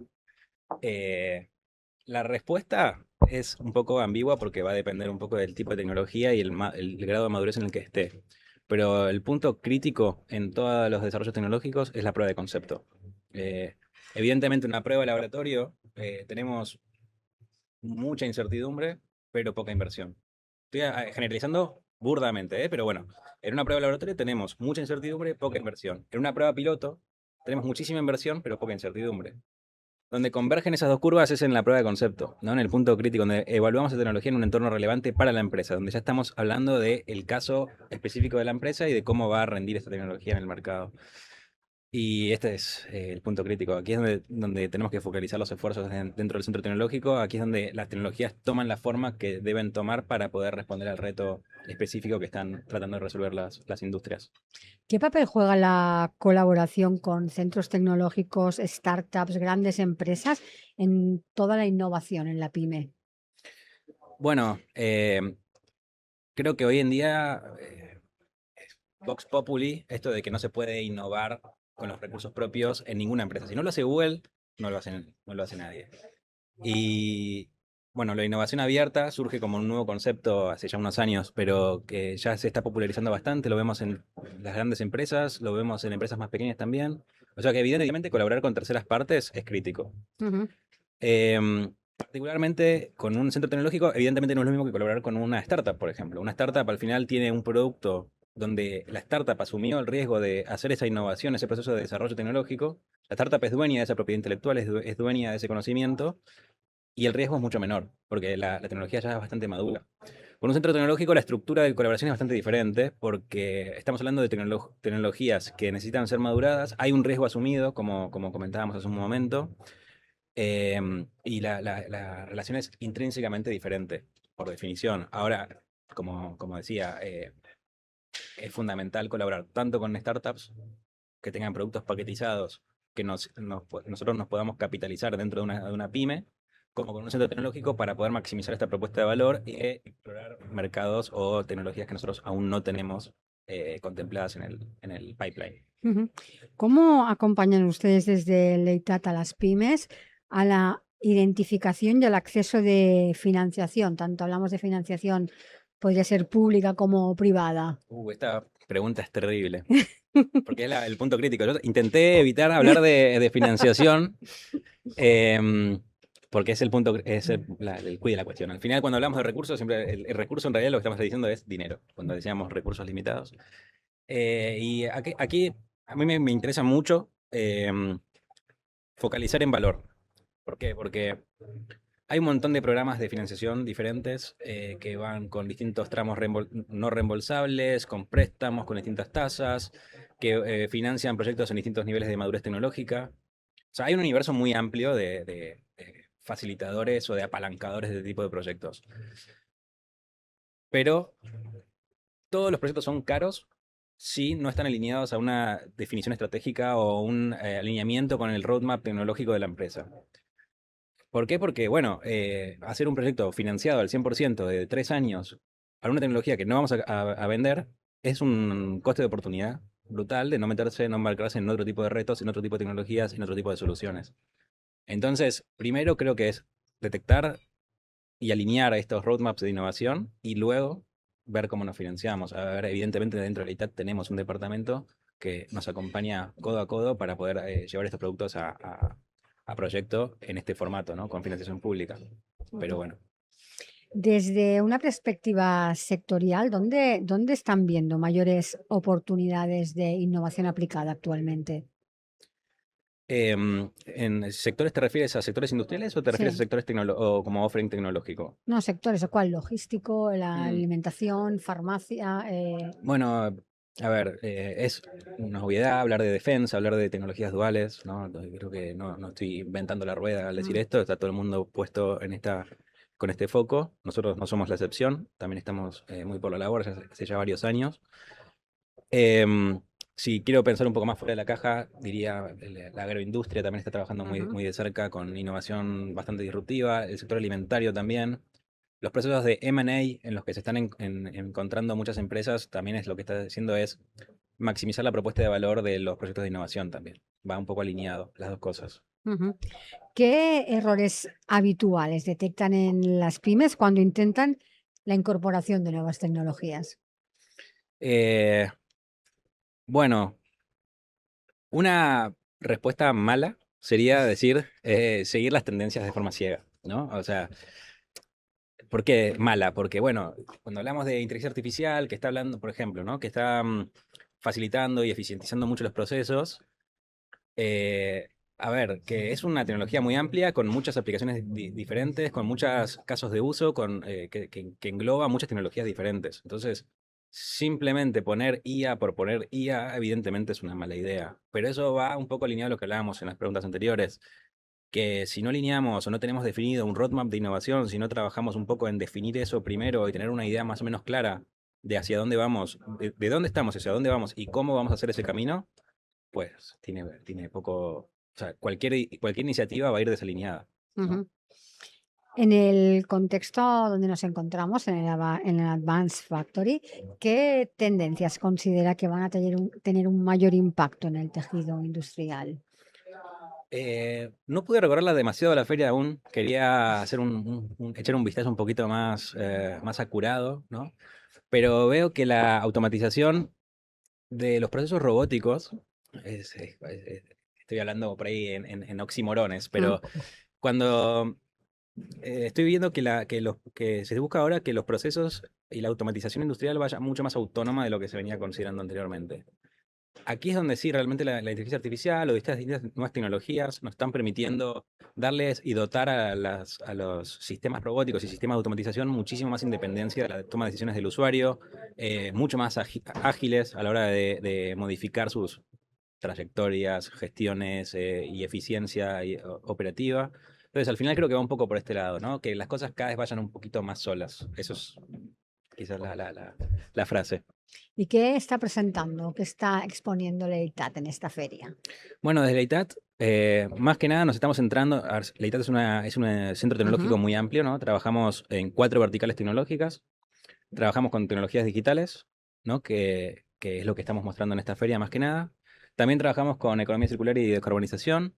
La respuesta es un poco ambigua porque va a depender un poco del tipo de tecnología y el grado de madurez en el que esté. Pero el punto crítico en todos los desarrollos tecnológicos es la prueba de concepto. Eh, Evidentemente, una prueba de laboratorio tenemos mucha incertidumbre, pero poca inversión. Estoy generalizando burdamente, pero bueno, en una prueba de laboratorio tenemos mucha incertidumbre, poca inversión. En una prueba piloto tenemos muchísima inversión, pero poca incertidumbre. Donde convergen esas dos curvas es en la prueba de concepto, ¿no? En el punto crítico, donde evaluamos la tecnología en un entorno relevante para la empresa, donde ya estamos hablando del caso específico de la empresa y de cómo va a rendir esta tecnología en el mercado. Y este es el punto crítico. Aquí es donde tenemos que focalizar los esfuerzos dentro del centro tecnológico. Aquí es donde las tecnologías toman la forma que deben tomar para poder responder al reto específico que están tratando de resolver las industrias. ¿Qué papel juega la colaboración con centros tecnológicos, startups, grandes empresas en toda la innovación en la pyme? Bueno, creo que hoy en día Vox Populi, esto de que no se puede innovar con los recursos propios en ninguna empresa. Si no lo hace Google, no lo hace nadie. Y bueno, la innovación abierta surge como un nuevo concepto hace ya unos años, pero que ya se está popularizando bastante. Lo vemos en las grandes empresas, lo vemos en empresas más pequeñas también. O sea que evidentemente colaborar con terceras partes es crítico. Ujú. Particularmente con un centro tecnológico, evidentemente no es lo mismo que colaborar con una startup, por ejemplo. Una startup al final tiene un producto donde la startup asumió el riesgo de hacer esa innovación, ese proceso de desarrollo tecnológico. La startup es dueña de esa propiedad intelectual, es dueña de ese conocimiento y el riesgo es mucho menor, porque la tecnología ya es bastante madura. Con un centro tecnológico la estructura de colaboración es bastante diferente, porque estamos hablando de tecnologías que necesitan ser maduradas, hay un riesgo asumido, como comentábamos hace un momento, y la relación es intrínsecamente diferente, por definición. Ahora, como decía, es fundamental colaborar tanto con startups que tengan productos paquetizados, que nosotros nos podamos capitalizar dentro de una pyme, como con un centro tecnológico para poder maximizar esta propuesta de valor e explorar mercados o tecnologías que nosotros aún no tenemos contempladas en el pipeline. Ujú. ¿Cómo acompañan ustedes desde Leitat a las pymes a la identificación y al acceso de financiación? Tanto hablamos de financiación, podría ser pública como privada. Esta pregunta es terrible, porque es el punto crítico. Yo intenté evitar hablar de financiación, porque es el punto, el quid de la cuestión. Al final, cuando hablamos de recursos, siempre el recurso en realidad lo que estamos diciendo es dinero, cuando decíamos recursos limitados. Y aquí a mí me interesa mucho focalizar en valor. ¿Por qué? Porque hay un montón de programas de financiación diferentes que van con distintos tramos no reembolsables, con préstamos, con distintas tasas, que financian proyectos en distintos niveles de madurez tecnológica. O sea, hay un universo muy amplio de facilitadores o de apalancadores de este tipo de proyectos. Pero todos los proyectos son caros si no están alineados a una definición estratégica o un alineamiento con el roadmap tecnológico de la empresa. ¿Por qué? Porque, bueno, hacer un proyecto financiado al 100% de 3 años para una tecnología que no vamos a vender es un coste de oportunidad brutal de no meterse, no embarcarse en otro tipo de retos, en otro tipo de tecnologías, en otro tipo de soluciones. Entonces, primero creo que es detectar y alinear a estos roadmaps de innovación y luego ver cómo nos financiamos. A ver, evidentemente dentro de la ITAT tenemos un departamento que nos acompaña codo a codo para poder llevar estos productos a proyecto en este formato, ¿no? Con financiación pública. Pero bueno. Desde una perspectiva sectorial, ¿dónde están viendo mayores oportunidades de innovación aplicada actualmente? ¿En sectores te refieres a sectores industriales o te refieres a Sí, sectores o como offering tecnológico? no sectores, ¿o cuál? Logístico, la Mm, alimentación, farmacia. Bueno, a ver, es una obviedad hablar de defensa, hablar de tecnologías duales, ¿no? Entonces, creo que no estoy inventando la rueda al decir esto, está todo el mundo puesto con este foco. Nosotros no somos la excepción, también estamos muy por la labor hace ya varios años. Em, si quiero pensar un poco más fuera de la caja, diría la agroindustria también está trabajando Ujú. muy de cerca con innovación bastante disruptiva, el sector alimentario también. Los procesos de M&A en los que se están encontrando muchas empresas también es lo que está haciendo es maximizar la propuesta de valor de los proyectos de innovación también. Va un poco alineado las dos cosas. Ujú. ¿Qué errores habituales detectan en las pymes cuando intentan la incorporación de nuevas tecnologías? Eh, bueno, una respuesta mala sería decir, seguir las tendencias de forma ciega, ¿no? O sea, ¿por qué mala? Porque, bueno, cuando hablamos de inteligencia artificial, que está hablando, por ejemplo, ¿no? Que está facilitando y eficientizando mucho los procesos, eh, a ver, que es una tecnología muy amplia, con muchas aplicaciones diferentes, con muchos casos de uso, que engloba muchas tecnologías diferentes. Entonces, simplemente poner IA por poner IA, evidentemente es una mala idea. Pero eso va un poco alineado a lo que hablábamos en las preguntas anteriores, que si no alineamos o no tenemos definido un roadmap de innovación, si no trabajamos un poco en definir eso primero y tener una idea más o menos clara de hacia dónde vamos, de dónde estamos, hacia dónde vamos y cómo vamos a hacer ese camino, pues tiene poco, o sea, cualquier iniciativa va a ir desalineada, ¿no? Ujú. En el contexto donde nos encontramos, en el Advanced Factory, ¿qué tendencias considera que van a tener un mayor impacto en el tejido industrial? No pude recorrerla demasiado a la feria aún, quería hacer echar un vistazo un poquito más acurado, ¿no? Pero veo que la automatización de los procesos robóticos, estoy hablando por ahí en oximorones, Mm, pero cuando estoy viendo que se busca ahora que los procesos y la automatización industrial vaya mucho más autónoma de lo que se venía considerando anteriormente. Aquí es donde sí, realmente la inteligencia artificial o distintas nuevas tecnologías nos están permitiendo darles y dotar a los sistemas robóticos y sistemas de automatización muchísimo más independencia de la toma de decisiones del usuario, mucho más ágiles a la hora de modificar sus trayectorias, gestiones y eficiencia operativa. Entonces, al final creo que va un poco por este lado, ¿no? Que las cosas cada vez vayan un poquito más solas. Eso es quizás la frase. ¿Y qué está presentando, qué está exponiendo Leitat en esta feria? Bueno, desde Leitat, más que nada nos estamos centrando. A ver, Leitat es un centro tecnológico Ujú. muy amplio, ¿no? Trabajamos en 4 verticales tecnológicas. Trabajamos con tecnologías digitales, ¿no? Que es lo que estamos mostrando en esta feria más que nada. También trabajamos con economía circular y descarbonización.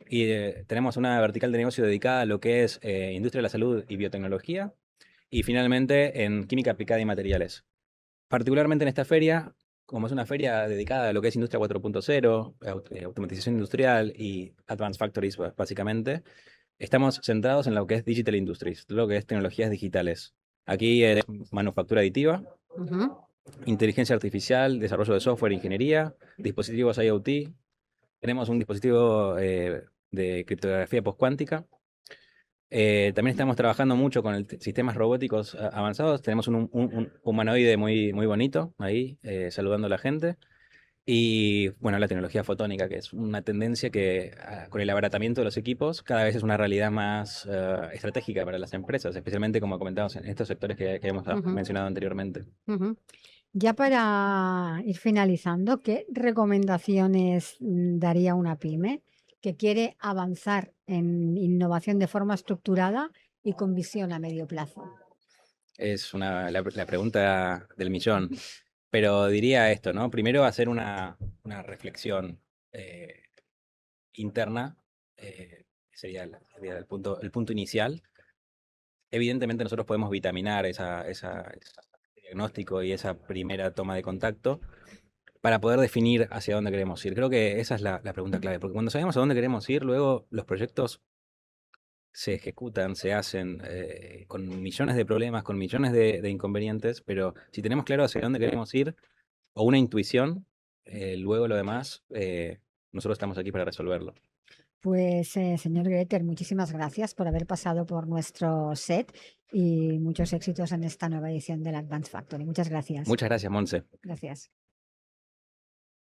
Y tenemos una vertical de negocio dedicada a lo que es industria de la salud y biotecnología. Y finalmente en química aplicada y materiales. Particularmente en esta feria, como es una feria dedicada a lo que es industria 4.0, automatización industrial y advanced factories, básicamente, estamos centrados en lo que es digital industries, lo que es tecnologías digitales. Aquí manufactura aditiva, Ujú. inteligencia artificial, desarrollo de software, ingeniería, dispositivos IoT. Tenemos un dispositivo de criptografía postcuántica. También estamos trabajando mucho con sistemas robóticos avanzados. Tenemos un humanoide muy bonito ahí, saludando a la gente. Y bueno, la tecnología fotónica, que es una tendencia que con el abaratamiento de los equipos cada vez es una realidad más estratégica para las empresas, especialmente como comentamos en estos sectores que hemos Ujú. mencionado anteriormente. Ujú. Ya para ir finalizando, ¿qué recomendaciones daría una pyme que quiere avanzar en innovación de forma estructurada y con visión a medio plazo? Es la pregunta del millón. Pero diría esto, ¿no? Primero hacer una reflexión eh, interna, sería el punto inicial. Evidentemente nosotros podemos vitaminar ese diagnóstico y esa primera toma de contacto para poder definir hacia dónde queremos ir. Creo que esa es la pregunta clave, porque cuando sabemos a dónde queremos ir, luego los proyectos se ejecutan, se hacen con millones de problemas, con millones de inconvenientes, pero si tenemos claro hacia dónde queremos ir o una intuición, luego lo demás, nosotros estamos aquí para resolverlo. Pues, señor Greter, muchísimas gracias por haber pasado por nuestro set y muchos éxitos en esta nueva edición del Advanced Factory. Muchas gracias. Muchas gracias, Monse. Gracias.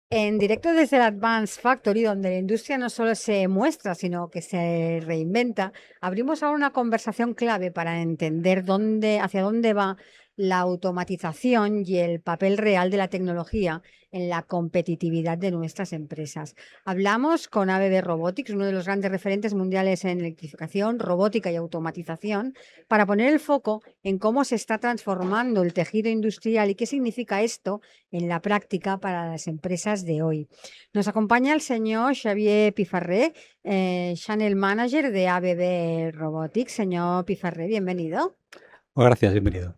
En directo desde el Advanced Factory, donde la industria no solo se muestra, sino que se reinventa, abrimos ahora una conversación clave para entender hacia dónde va la automatización y el papel real de la tecnología en la competitividad de nuestras empresas. Hablamos con ABB Robotics, uno de los grandes referentes mundiales en electrificación, robótica y automatización, para poner el foco en cómo se está transformando el tejido industrial y qué significa esto en la práctica para las empresas de hoy. Nos acompaña el señor Xavier Pifarré, Channel Manager de ABB Robotics. Señor Pifarré, bienvenido. Gracias, bienvenido.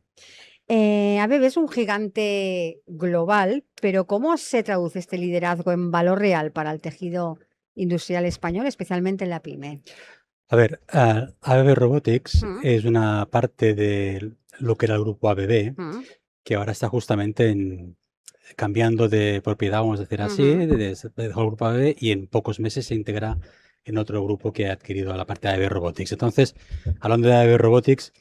ABB es un gigante global, pero ¿cómo se traduce este liderazgo en valor real para el tejido industrial español, especialmente en la pyme? A ver, ABB Robotics Mm. es una parte de lo que era el grupo ABB, Mm. que ahora está justamente cambiando de propiedad, vamos a decir así, Ujú. dejó el grupo ABB y en pocos meses se integra en otro grupo que ha adquirido la parte de ABB Robotics. Entonces, hablando de ABB Robotics,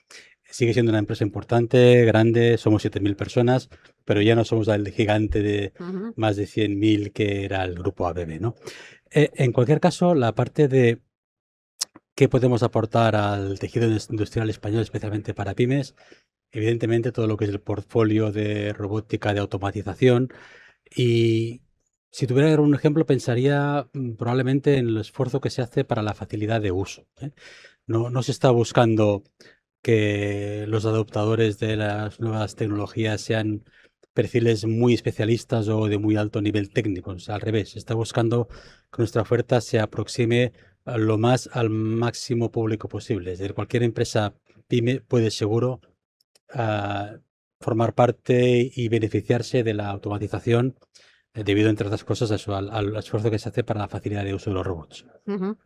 sigue siendo una empresa importante, grande, somos 7.000 personas, pero ya no somos el gigante de Ujú. más de 100.000 que era el grupo ABB, ¿no? En cualquier caso, la parte de qué podemos aportar al tejido industrial español, especialmente para pymes, evidentemente todo lo que es el portfolio de robótica, de automatización. Y si tuviera que dar un ejemplo, pensaría probablemente en el esfuerzo que se hace para la facilidad de uso, ¿eh? No se está buscando que los adoptadores de las nuevas tecnologías sean perfiles muy especialistas o de muy alto nivel técnico. O sea, al revés, se está buscando que nuestra oferta se aproxime lo más al máximo público posible. Es decir, cualquier empresa pyme puede seguro formar parte y beneficiarse de la automatización debido, entre otras cosas, a eso, al esfuerzo que se hace para la facilidad de uso de los robots. Ujú.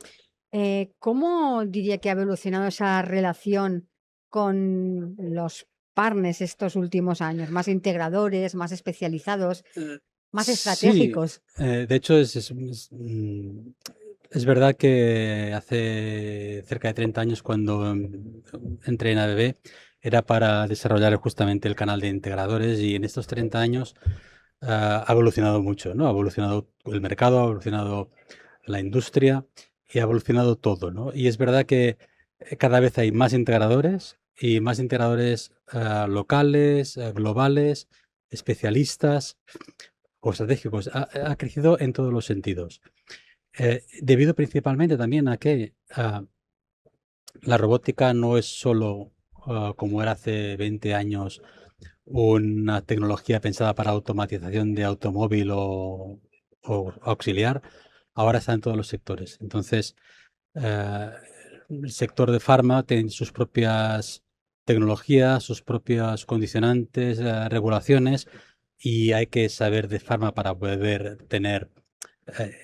¿Cómo diría que ha evolucionado esa relación con los partners estos últimos años? ¿Más integradores, más especializados, más Sí, estratégicos? de hecho es verdad que hace cerca de 30 años cuando entré en ABB era para desarrollar justamente el canal de integradores y en estos 30 años ha evolucionado mucho, ¿no? Ha evolucionado el mercado, ha evolucionado la industria y ha evolucionado todo, ¿no? Y es verdad que cada vez hay más integradores y más integradores locales, globales, especialistas o estratégicos. Ha crecido en todos los sentidos. Debido principalmente también a que la robótica no es solo, como era hace 20 años, una tecnología pensada para automatización de automóvil o auxiliar, ahora está en todos los sectores. Entonces, eh, el sector de farma tiene sus propias tecnologías, sus propios condicionantes, regulaciones, y hay que saber de farma para poder tener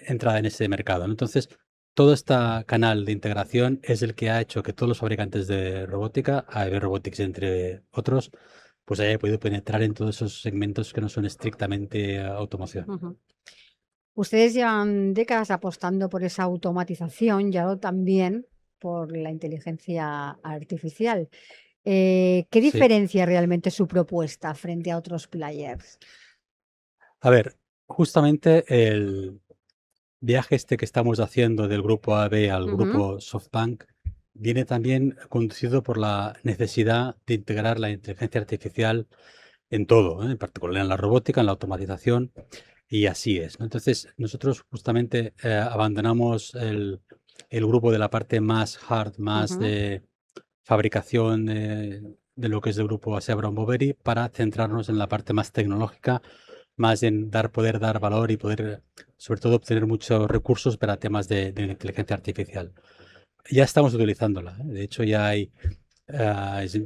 entrada en ese mercado, ¿no? Entonces, todo este canal de integración es el que ha hecho que todos los fabricantes de robótica, ABB Robotics entre otros, pues haya podido penetrar en todos esos segmentos que no son estrictamente automoción. Ujú. Ustedes llevan décadas apostando por esa automatización y ahora también por la inteligencia artificial. ¿Qué Sí. diferencia realmente su propuesta frente a otros players? A ver, justamente el viaje que estamos haciendo del grupo AB al Ujú. grupo SoftBank viene también conducido por la necesidad de integrar la inteligencia artificial en todo, en particular en la robótica, en la automatización, y así es, ¿no? Entonces, nosotros justamente abandonamos el grupo de la parte más hard, más Ujú. de fabricación de lo que es el grupo Asea Brown Boveri para centrarnos en la parte más tecnológica, más en poder dar valor y poder, sobre todo, obtener muchos recursos para temas de inteligencia artificial. Ya estamos utilizándola, ¿eh? De hecho, ya hay,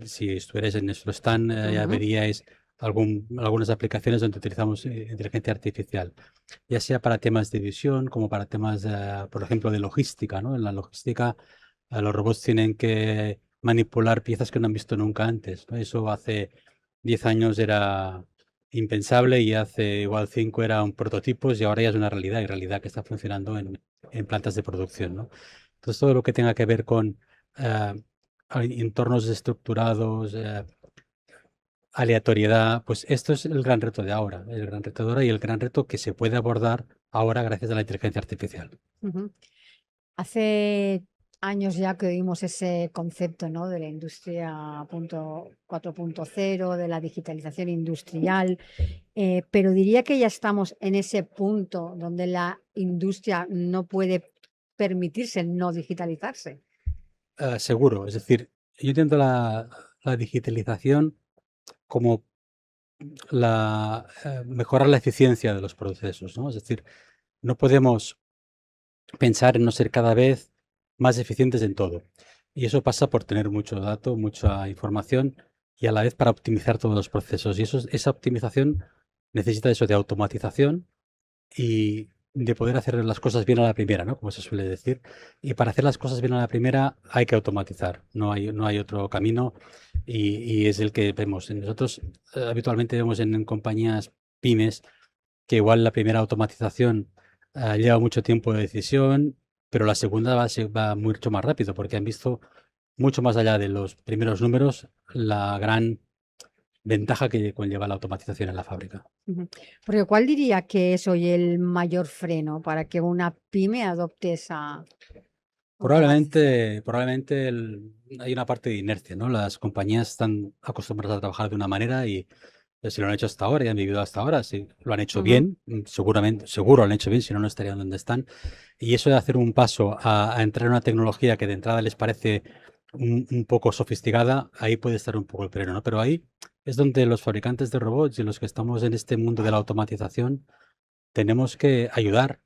si estuvierais en nuestro stand, ya Ujú. veríais algunas aplicaciones donde utilizamos inteligencia artificial, ya sea para temas de visión como para temas, por ejemplo, de logística, ¿no? En la logística, los robots tienen que manipular piezas que no han visto nunca antes, ¿no? Eso hace 10 años era impensable y hace igual 5 era un prototipo y ahora ya es una realidad y realidad que está funcionando en plantas de producción, ¿no? Entonces, todo lo que tenga que ver con entornos estructurados, aleatoriedad, pues esto es el gran reto de ahora, el gran reto de ahora y el gran reto que se puede abordar ahora gracias a la inteligencia artificial. Ujú. Hace años ya que oímos ese concepto, ¿no? De la industria 4.0, de la digitalización industrial, pero diría que ya estamos en ese punto donde la industria no puede permitirse no digitalizarse. Seguro, es decir, yo entiendo la digitalización como mejorar la eficiencia de los procesos, ¿no? Es decir, no podemos pensar en no ser cada vez más eficientes en todo. Y eso pasa por tener mucho dato, mucha información y a la vez para optimizar todos los procesos. Y esa optimización necesita eso de automatización y de poder hacer las cosas bien a la primera, ¿no? Como se suele decir. Y para hacer las cosas bien a la primera hay que automatizar, no hay otro camino y es el que vemos. Nosotros habitualmente vemos en compañías pymes que igual la primera automatización lleva mucho tiempo de decisión, pero la segunda va mucho más rápido porque han visto mucho más allá de los primeros números la gran ventaja que conlleva la automatización en la fábrica. Ujú. Porque ¿cuál diría que es hoy el mayor freno para que una pyme adopte esa automatización? Probablemente hay una parte de inercia, ¿no? Las compañías están acostumbradas a trabajar de una manera y si lo han hecho hasta ahora y han vivido hasta ahora, si lo han hecho Ujú, bien, seguramente, seguro lo han hecho bien, si no, no estarían donde están. Y eso de hacer un paso a entrar en una tecnología que de entrada les parece un poco sofisticada, ahí puede estar un poco el freno, ¿no? Pero ahí es donde los fabricantes de robots y los que estamos en este mundo de la automatización tenemos que ayudar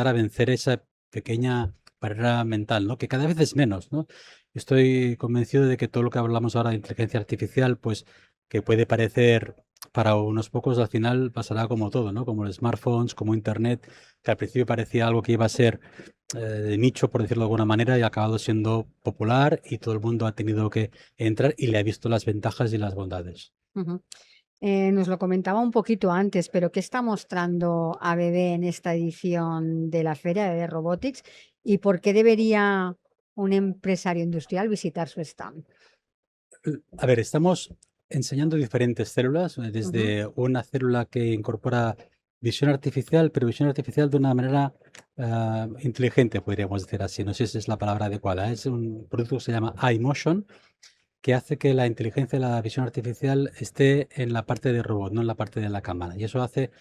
a vencer esa pequeña barrera mental, ¿no? Que cada vez es menos, ¿no? Estoy convencido de que todo lo que hablamos ahora de inteligencia artificial, pues que puede parecer para unos pocos, al final pasará como todo, ¿no? Como los smartphones, como Internet, que al principio parecía algo que iba a ser de nicho, por decirlo de alguna manera, y ha acabado siendo popular y todo el mundo ha tenido que entrar y le ha visto las ventajas y las bondades. ujú. Nos lo comentaba un poquito antes, pero ¿qué está mostrando ABB en esta edición de la Feria de Robotics y por qué debería un empresario industrial visitar su stand? A ver, estamos enseñando diferentes células, Ujú, desde una célula que incorpora visión artificial, pero visión artificial de una manera inteligente, podríamos decir así. No sé si es la palabra adecuada. Es un producto que se llama iMotion, que hace que la inteligencia de la visión artificial esté en la parte de robot, no en la parte de la cámara. Y eso hace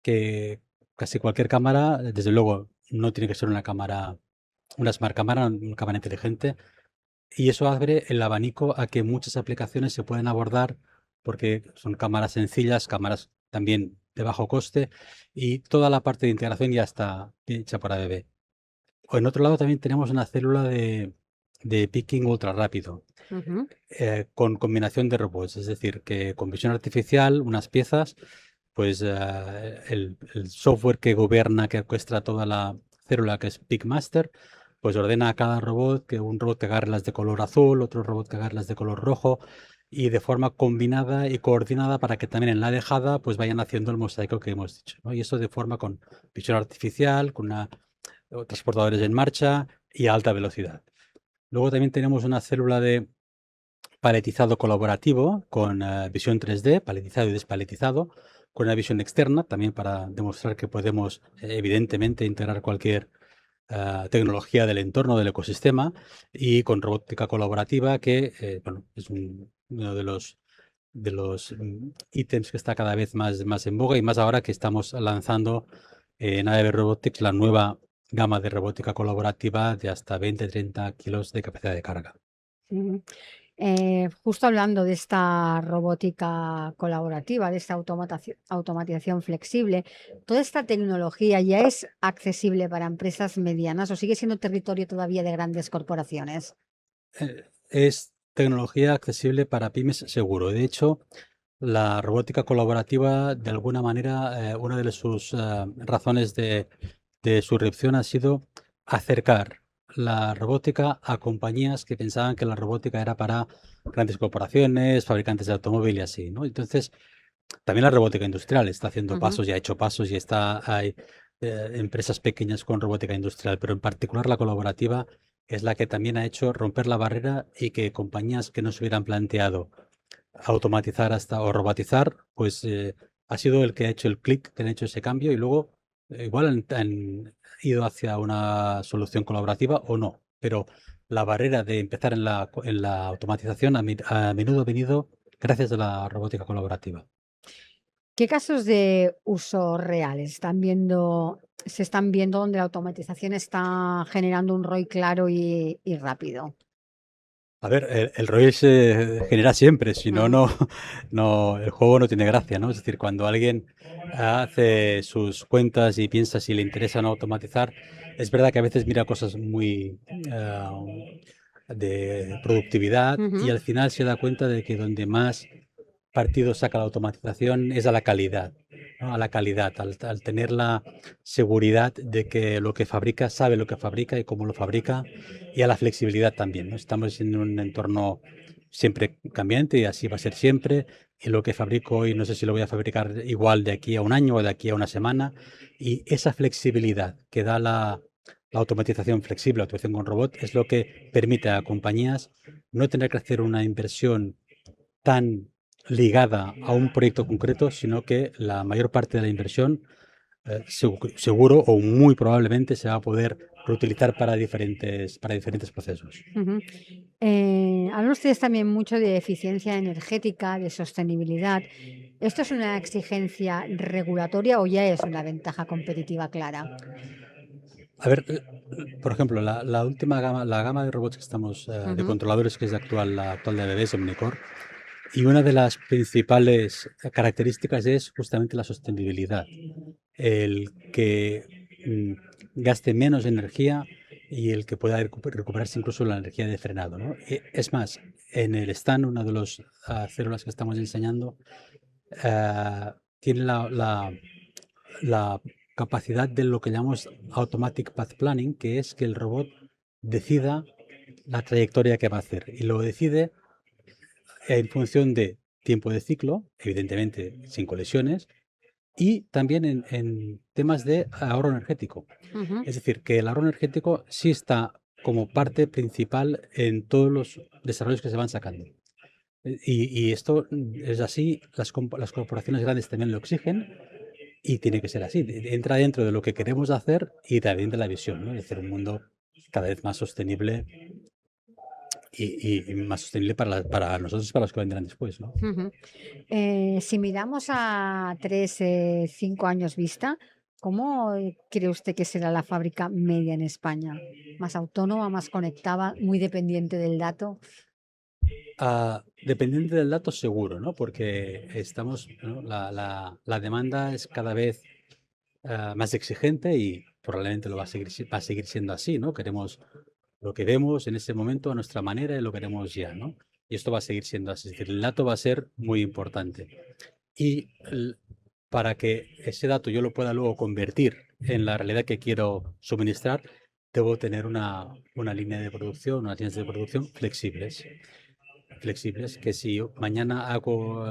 que casi cualquier cámara, desde luego, no tiene que ser una smart cámara, una cámara inteligente, y eso abre el abanico a que muchas aplicaciones se pueden abordar porque son cámaras sencillas, cámaras también de bajo coste y toda la parte de integración ya está hecha por ABB. O en otro lado también tenemos una célula de picking ultra rápido ujú, con combinación de robots, es decir, que con visión artificial, unas piezas, pues el software que gobierna, que orquestra toda la célula, que es Pigmaster, pues ordena a cada robot que un robot que agarre las de color azul, otro robot que agarre las de color rojo, y de forma combinada y coordinada para que también en la dejada pues vayan haciendo el mosaico que hemos dicho, ¿no? Y eso de forma con visión artificial, con transportadores en marcha y a alta velocidad. Luego también tenemos una célula de paletizado colaborativo con visión 3D, paletizado y despaletizado, con una visión externa, también para demostrar que podemos evidentemente integrar cualquier tecnología del entorno, del ecosistema, y con robótica colaborativa, que bueno, es uno de los ítems que está cada vez más en boga y más ahora que estamos lanzando en ABB Robotics la nueva gama de robótica colaborativa de hasta 20-30 kilos de capacidad de carga. ujú. Justo hablando de esta robótica colaborativa, de esta automatización flexible, ¿toda esta tecnología ya es accesible para empresas medianas o sigue siendo territorio todavía de grandes corporaciones? Es tecnología accesible para pymes seguro. De hecho, la robótica colaborativa, de alguna manera, una de sus razones de su irrupción ha sido acercar la robótica a compañías que pensaban que la robótica era para grandes corporaciones, fabricantes de automóvil y así, ¿no? Entonces, también la robótica industrial está haciendo Ujú, pasos y ha hecho pasos y hay empresas pequeñas con robótica industrial, pero en particular la colaborativa es la que también ha hecho romper la barrera y que compañías que no se hubieran planteado automatizar hasta o robotizar, pues ha sido el que ha hecho el clic, que han hecho ese cambio y luego igual han ido hacia una solución colaborativa o no, pero la barrera de empezar en la automatización a menudo ha venido gracias a la robótica colaborativa. ¿Qué casos de uso reales se están viendo donde la automatización está generando un ROI claro y rápido? A ver, el ROI se genera siempre, si no, Ujú. el juego no tiene gracia, ¿no? Es decir, cuando alguien hace sus cuentas y piensa si le interesa o no automatizar, es verdad que a veces mira cosas muy de productividad y Ujú. al final se da cuenta de que donde más partido saca la automatización es a la calidad, ¿no? A la calidad, al tener la seguridad de que lo que fabrica sabe lo que fabrica y cómo lo fabrica, y a la flexibilidad también, ¿no? Estamos en un entorno siempre cambiante y así va a ser siempre, y lo que fabrico hoy no sé si lo voy a fabricar igual de aquí a un año o de aquí a una semana, y esa flexibilidad que da la automatización flexible, la automatización con robot, es lo que permite a compañías no tener que hacer una inversión tan ligada a un proyecto concreto, sino que la mayor parte de la inversión seguro o muy probablemente se va a poder reutilizar para diferentes procesos. Ujú. Hablan ustedes también mucho de eficiencia energética, de sostenibilidad. ¿Esto es una exigencia regulatoria o ya es una ventaja competitiva clara? A ver, por ejemplo, la última gama, la gama de robots que estamos, de Ujú. controladores, que es la actual de ABB, es Omnicore, y una de las principales características es justamente la sostenibilidad. El que gaste menos energía y el que pueda recuperarse incluso la energía de frenado, ¿no? Es más, en el stand, una de las células que estamos enseñando, tiene la capacidad de lo que llamamos Automatic Path Planning, que es que el robot decida la trayectoria que va a hacer y lo decide en función de tiempo de ciclo, evidentemente sin colisiones, y también en temas de ahorro energético. Ujú. Es decir, que el ahorro energético sí está como parte principal en todos los desarrollos que se van sacando. Y esto es así, las corporaciones grandes también lo exigen y tiene que ser así. Entra dentro de lo que queremos hacer y también de la visión, ¿no? De hacer un mundo cada vez más sostenible y más sostenible para nosotros y para los que vendrán después, ¿no? Ujú. Si miramos a 3, 5 años vista, ¿cómo cree usted que será la fábrica media en España? ¿Más autónoma, más conectada, muy dependiente del dato? Dependiente del dato seguro, ¿no? Porque estamos, ¿no? La demanda es cada vez más exigente y probablemente lo va a seguir siendo así, ¿no? Queremos lo que vemos en ese momento a nuestra manera y lo queremos ya, ¿no? Y esto va a seguir siendo así. Es decir, el dato va a ser muy importante. Y para que ese dato yo lo pueda luego convertir en la realidad que quiero suministrar, debo tener una línea de producción, unas líneas de producción flexibles, que si mañana hago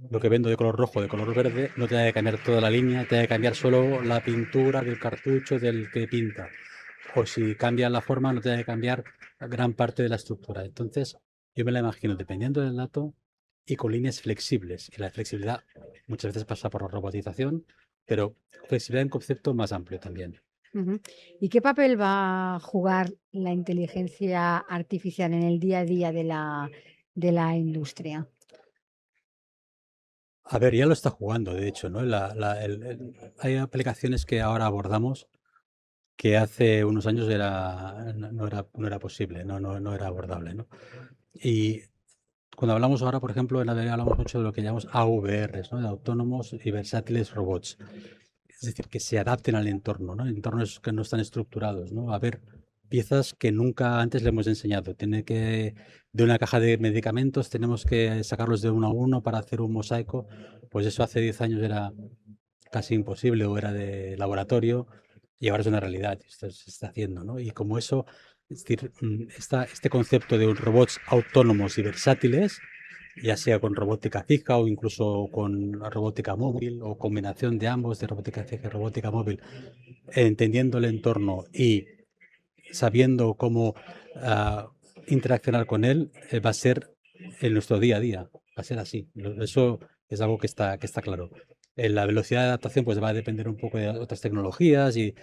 lo que vendo de color rojo, de color verde, no tenga que cambiar toda la línea, tenga que cambiar solo la pintura del cartucho del que pinta. O si cambia la forma, no tenga que cambiar gran parte de la estructura. Entonces, yo me la imagino dependiendo del dato y con líneas flexibles. Y la flexibilidad muchas veces pasa por la robotización, pero flexibilidad en concepto más amplio también. Ujú. ¿Y qué papel va a jugar la inteligencia artificial en el día a día de la industria? A ver, ya lo está jugando, de hecho, ¿no? Hay aplicaciones que ahora abordamos que hace unos años no era posible, no era abordable, ¿no? Y cuando hablamos ahora, por ejemplo, en ADB hablamos mucho de lo que llamamos AVRs, ¿no? De autónomos y versátiles robots. Es decir, que se adapten al entorno, ¿no? Entornos que no están estructurados, ¿no? A ver, piezas que nunca antes le hemos enseñado. De una caja de medicamentos, tenemos que sacarlos de uno a uno para hacer un mosaico. Pues eso hace 10 años era casi imposible o era de laboratorio y ahora es una realidad. Esto se está haciendo, ¿no? Y como eso, es decir, este concepto de robots autónomos y versátiles, ya sea con robótica fija o incluso con robótica móvil o combinación de ambos, de robótica fija y robótica móvil, entendiendo el entorno y sabiendo cómo ah, interaccionar con él, va a ser en nuestro día a día, va a ser así. Eso es algo que está claro. La velocidad de adaptación pues va a depender un poco de otras tecnologías y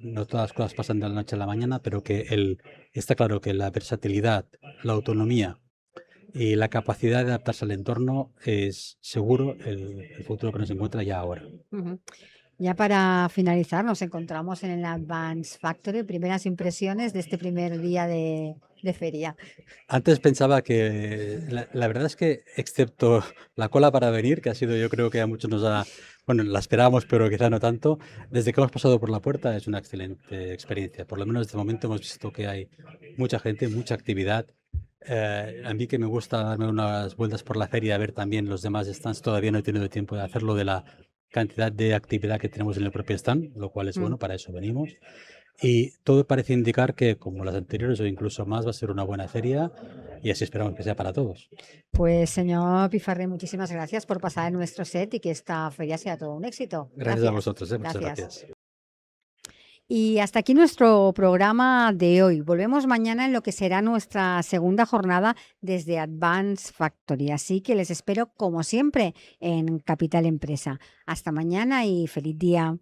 no todas las cosas pasan de la noche a la mañana, pero que está claro que la versatilidad, la autonomía y la capacidad de adaptarse al entorno es seguro el futuro que nos encuentra ya ahora. Ujú. Ya para finalizar, nos encontramos en el Advance Factory. Primeras impresiones de este primer día de feria. Antes pensaba que la verdad es que, excepto la cola para venir, que ha sido, yo creo que a muchos bueno, la esperábamos, pero quizá no tanto, desde que hemos pasado por la puerta es una excelente experiencia. Por lo menos de momento hemos visto que hay mucha gente, mucha actividad. A mí que me gusta darme unas vueltas por la feria a ver también los demás stands, todavía no he tenido tiempo de hacerlo de la cantidad de actividad que tenemos en el propio stand, lo cual es Mm. bueno, para eso venimos. Y todo parece indicar que, como las anteriores o incluso más, va a ser una buena feria y así esperamos que sea para todos. Pues señor Pifarré, muchísimas gracias por pasar en nuestro set y que esta feria sea todo un éxito. Gracias a vosotros, muchas Gracias. gracias. Y hasta aquí nuestro programa de hoy. Volvemos mañana en lo que será nuestra segunda jornada desde Advance Factory. Así que les espero, como siempre, en Capital Empresa. Hasta mañana y feliz día.